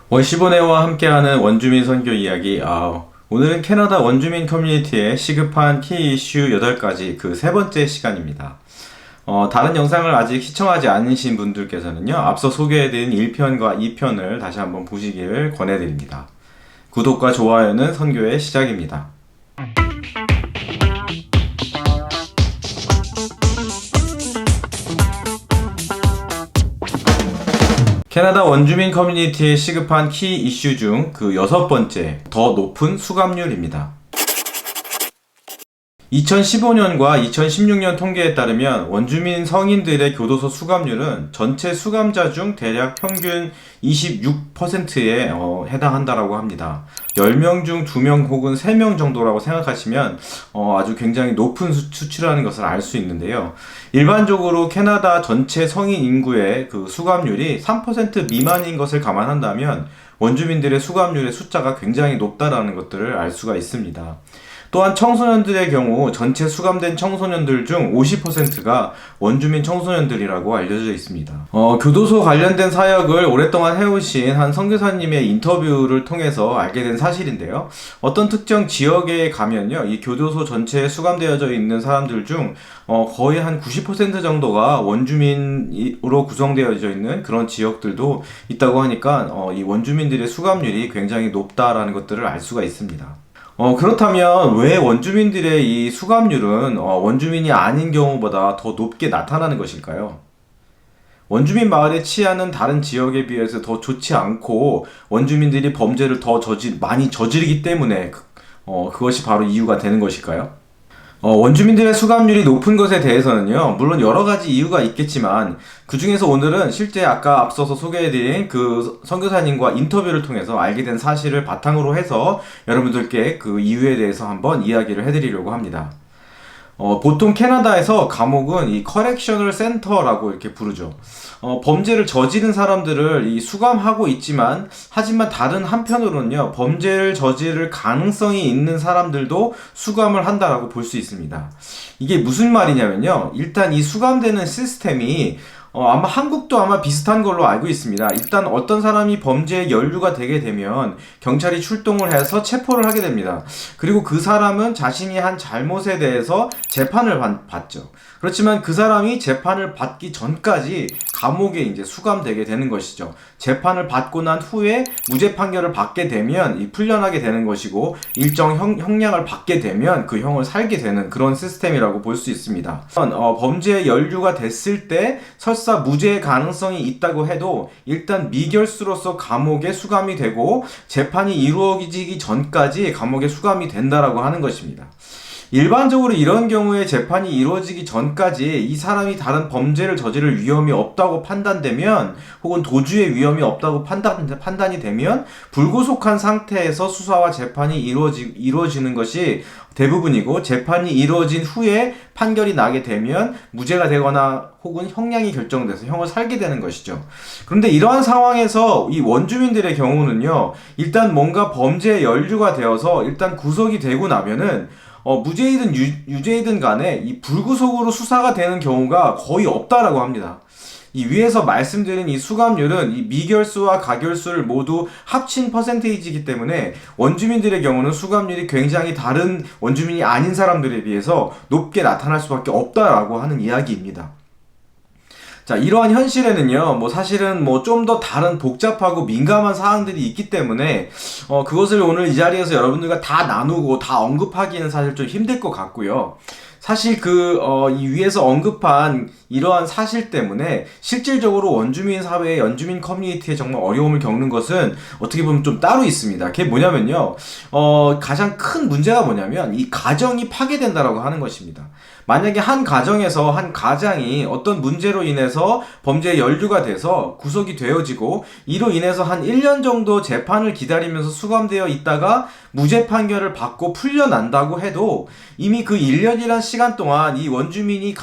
원시보네와 함께하는 원주민 선교 이야기. 오늘은 캐나다 원주민 커뮤니티의 시급한 키 이슈 8가지 그 세 번째 시간입니다. 다른 영상을 아직 시청하지 않으신 분들께서는요, 앞서 소개해드린 1편과 2편을 다시 한번 보시기를 권해드립니다. 구독과 좋아요는 선교의 시작입니다. 캐나다 원주민 커뮤니티의 시급한 키 이슈 중 그 6번째, 더 높은 수감률입니다. 2015년과 2016년 통계에 따르면 원주민 성인들의 교도소 수감률은 전체 수감자 중 대략 평균 26%에 해당한다라고 합니다. 10명 중 2명 혹은 3명 정도라고 생각하시면 아주 굉장히 높은 수치라는 것을 알 수 있는데요. 일반적으로 캐나다 전체 성인 인구의 그 수감률이 3% 미만인 것을 감안한다면 원주민들의 수감률의 숫자가 굉장히 높다라는 것들을 알 수가 있습니다. 또한 청소년들의 경우 전체 수감된 청소년들 중 50%가 원주민 청소년들이라고 알려져 있습니다. 교도소 관련된 사역을 오랫동안 해오신 한 선교사님의 인터뷰를 통해서 알게 된 사실인데요. 어떤 특정 지역에 가면요, 이 교도소 전체에 수감되어져 있는 사람들 중 거의 한 90% 정도가 원주민으로 구성되어져 있는 그런 지역들도 있다고 하니까 이 원주민들의 수감률이 굉장히 높다라는 것들을 알 수가 있습니다. 그렇다면 왜 원주민들의 이 수감률은 원주민이 아닌 경우보다 더 높게 나타나는 것일까요? 원주민 마을에 치안은 다른 지역에 비해서 더 좋지 않고 원주민들이 범죄를 더 많이 저지르기 때문에 그것이 바로 이유가 되는 것일까요? 원주민들의 수감률이 높은 것에 대해서는요, 물론 여러 가지 이유가 있겠지만 그 중에서 오늘은 실제 아까 앞서서 소개해드린 그 선교사님과 인터뷰를 통해서 알게 된 사실을 바탕으로 해서 여러분들께 그 이유에 대해서 한번 이야기를 해드리려고 합니다. 보통 캐나다에서 감옥은 이 커렉셔널 센터라고 이렇게 부르죠. 범죄를 저지른 사람들을 수감하고 있지만, 하지만 다른 한편으로는요, 범죄를 저지를 가능성이 있는 사람들도 수감을 한다라고 볼 수 있습니다. 이게 무슨 말이냐면요, 일단 이 수감되는 시스템이 아마 한국도 아마 비슷한 걸로 알고 있습니다. 일단 어떤 사람이 범죄에 연루가 되게 되면 경찰이 출동을 해서 체포를 하게 됩니다. 그리고 그 사람은 자신이 한 잘못에 대해서 재판을 받죠. 그렇지만 그 사람이 재판을 받기 전까지 감옥에 이제 수감되게 되는 것이죠. 재판을 받고 난 후에 무죄 판결을 받게 되면 풀려나게 되는 것이고, 일정 형량을 받게 되면 그 형을 살게 되는 그런 시스템이라고 볼 수 있습니다. 범죄에 연루가 됐을 때 설사 무죄의 가능성이 있다고 해도 일단 미결수로서 감옥에 수감이 되고 재판이 이루어지기 전까지 감옥에 수감이 된다라고 하는 것입니다. 일반적으로 이런 경우에 재판이 이루어지기 전까지 이 사람이 다른 범죄를 저지를 위험이 없다고 판단되면, 혹은 도주의 위험이 없다고 판단이 되면 불구속한 상태에서 수사와 재판이 이루어지는 것이 대부분이고, 재판이 이루어진 후에 판결이 나게 되면 무죄가 되거나 혹은 형량이 결정돼서 형을 살게 되는 것이죠. 그런데 이러한 상황에서 이 원주민들의 경우는요, 일단 뭔가 범죄에 연루가 되어서 일단 구속이 되고 나면은 무죄이든 유죄이든 간에 이 불구속으로 수사가 되는 경우가 거의 없다라고 합니다. 이 위에서 말씀드린 이 수감률은 이 미결수와 가결수를 모두 합친 퍼센테이지이기 때문에 원주민들의 경우는 수감률이 굉장히 다른 원주민이 아닌 사람들에 비해서 높게 나타날 수밖에 없다라고 하는 이야기입니다. 자, 이러한 현실에는요, 사실은 좀 더 다른 복잡하고 민감한 사항들이 있기 때문에, 그것을 오늘 이 자리에서 여러분들과 다 나누고 다 언급하기는 사실 좀 힘들 것 같고요. 사실 이 위에서 언급한 이러한 사실 때문에 실질적으로 원주민 사회의 원주민 커뮤니티에 정말 어려움을 겪는 것은 어떻게 보면 좀 따로 있습니다. 그게 뭐냐면요, 가장 큰 문제가 뭐냐면 이 가정이 파괴된다라고 하는 것입니다. 만약에 한 가정에서 한 가장이 어떤 문제로 인해서 범죄에 연루가 돼서 구속이 되어지고, 이로 인해서 한 1년 정도 재판을 기다리면서 수감되어 있다가 무죄 판결을 받고 풀려난다고 해도 이미 그 1년이란 시간 동안 이 원주민이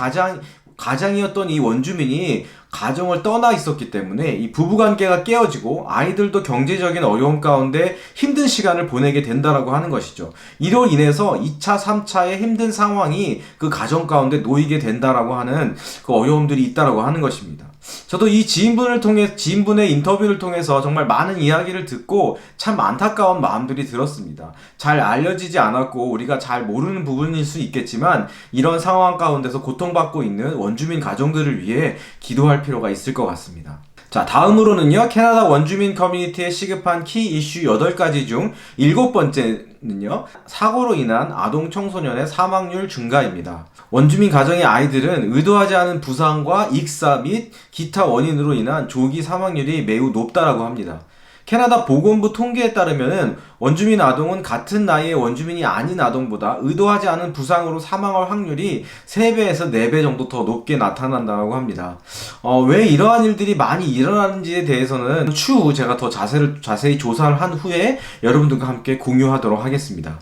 가장이었던 이 원주민이 가정을 떠나 있었기 때문에 이 부부관계가 깨어지고 아이들도 경제적인 어려움 가운데 힘든 시간을 보내게 된다라고 하는 것이죠. 이로 인해서 2차, 3차의 힘든 상황이 그 가정 가운데 놓이게 된다라고 하는 그 어려움들이 있다라고 하는 것입니다. 저도 이 지인분의 인터뷰를 통해서 정말 많은 이야기를 듣고 참 안타까운 마음들이 들었습니다. 잘 알려지지 않았고 우리가 잘 모르는 부분일 수 있겠지만 이런 상황 가운데서 고통받고 있는 원주민 가정들을 위해 기도할 필요가 있을 것 같습니다. 자, 다음으로는요, 캐나다 원주민 커뮤니티에 시급한 키 이슈 8가지 중 7번째는요, 사고로 인한 아동 청소년의 사망률 증가입니다. 원주민 가정의 아이들은 의도하지 않은 부상과 익사 및 기타 원인으로 인한 조기 사망률이 매우 높다라고 합니다. 캐나다 보건부 통계에 따르면은 원주민 아동은 같은 나이의 원주민이 아닌 아동보다 의도하지 않은 부상으로 사망할 확률이 3배에서 4배 정도 더 높게 나타난다고 합니다. 왜 이러한 일들이 많이 일어나는지에 대해서는 추후 제가 더 자세히 조사를 한 후에 여러분들과 함께 공유하도록 하겠습니다.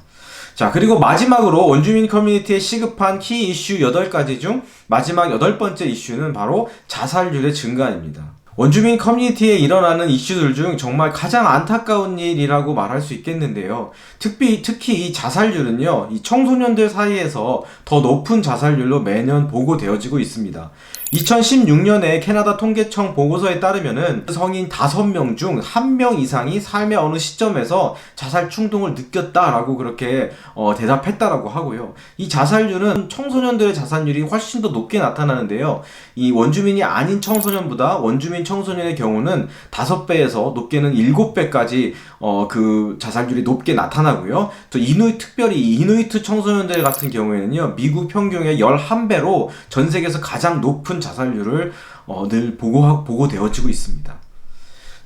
자, 그리고 마지막으로 원주민 커뮤니티에 시급한 키 이슈 8가지 중 마지막 8번째 이슈는 바로 자살률의 증가입니다. 원주민 커뮤니티에 일어나는 이슈들 중 정말 가장 안타까운 일이라고 말할 수 있겠는데요. 특히 이 자살률은요, 이 청소년들 사이에서 더 높은 자살률로 매년 보고되어지고 있습니다. 2016년에 캐나다 통계청 보고서에 따르면은 성인 5명 중 1명 이상이 삶의 어느 시점에서 자살 충동을 느꼈다라고 그렇게 대답했다라고 하고요. 이 자살률은 청소년들의 자살률이 훨씬 더 높게 나타나는데요. 이 원주민이 아닌 청소년보다 원주민 청소년의 경우는 5배에서 높게는 7배까지 그 자살률이 높게 나타나고요. 또 특별히 이누이트 청소년들 같은 경우에는요, 미국 평균의 11배로 전 세계에서 가장 높은 자살률을 늘 보고되어지고 있습니다.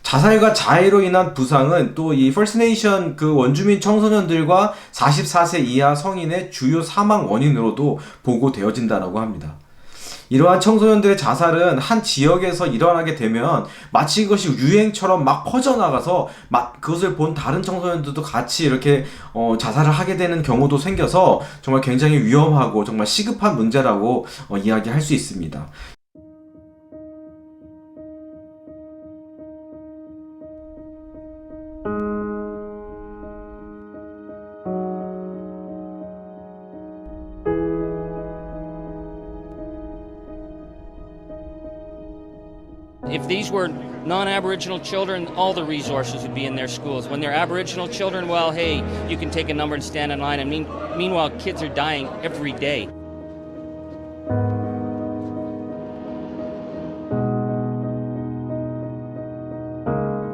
자살과 자해로 인한 부상은 또 이 퍼스트 네이션 그 원주민 청소년들과 44세 이하 성인의 주요 사망 원인으로도 보고되어진다라고 합니다. 이러한 청소년들의 자살은 한 지역에서 일어나게 되면 마치 그것이 유행처럼 막 퍼져나가서 그것을 본 다른 청소년들도 같이 이렇게 자살을 하게 되는 경우도 생겨서 정말 굉장히 위험하고 정말 시급한 문제라고 이야기할 수 있습니다. If these were non-Aboriginal children, all the resources would be in their schools. When they're Aboriginal children, well, hey, you can take a number and stand in line. Meanwhile, kids are dying every day.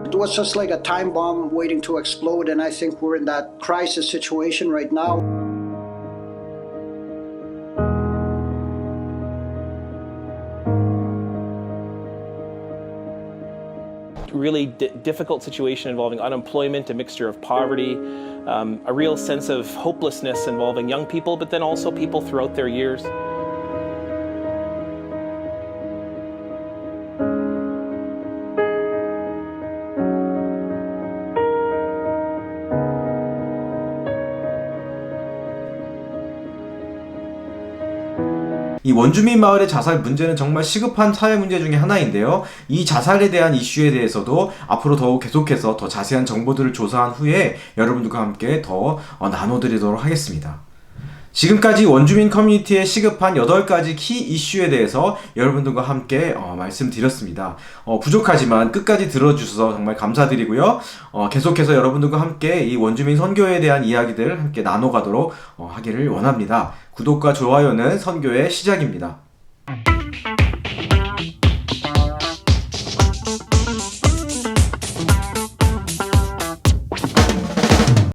It was just like a time bomb waiting to explode, and I think we're in that crisis situation right now. Really difficult situation involving unemployment, a mixture of poverty, a real sense of hopelessness involving young people, but then also people throughout their years. 이 원주민 마을의 자살 문제는 정말 시급한 사회 문제 중에 하나인데요. 이 자살에 대한 이슈에 대해서도 앞으로 더욱 계속해서 더 자세한 정보들을 조사한 후에 여러분들과 함께 더 나눠드리도록 하겠습니다. 지금까지 원주민 커뮤니티에 시급한 8가지 키 이슈에 대해서 여러분들과 함께 말씀드렸습니다. 부족하지만 끝까지 들어주셔서 정말 감사드리고요. 계속해서 여러분들과 함께 이 원주민 선교에 대한 이야기들 함께 나눠가도록 하기를 원합니다. 구독과 좋아요는 선교의 시작입니다.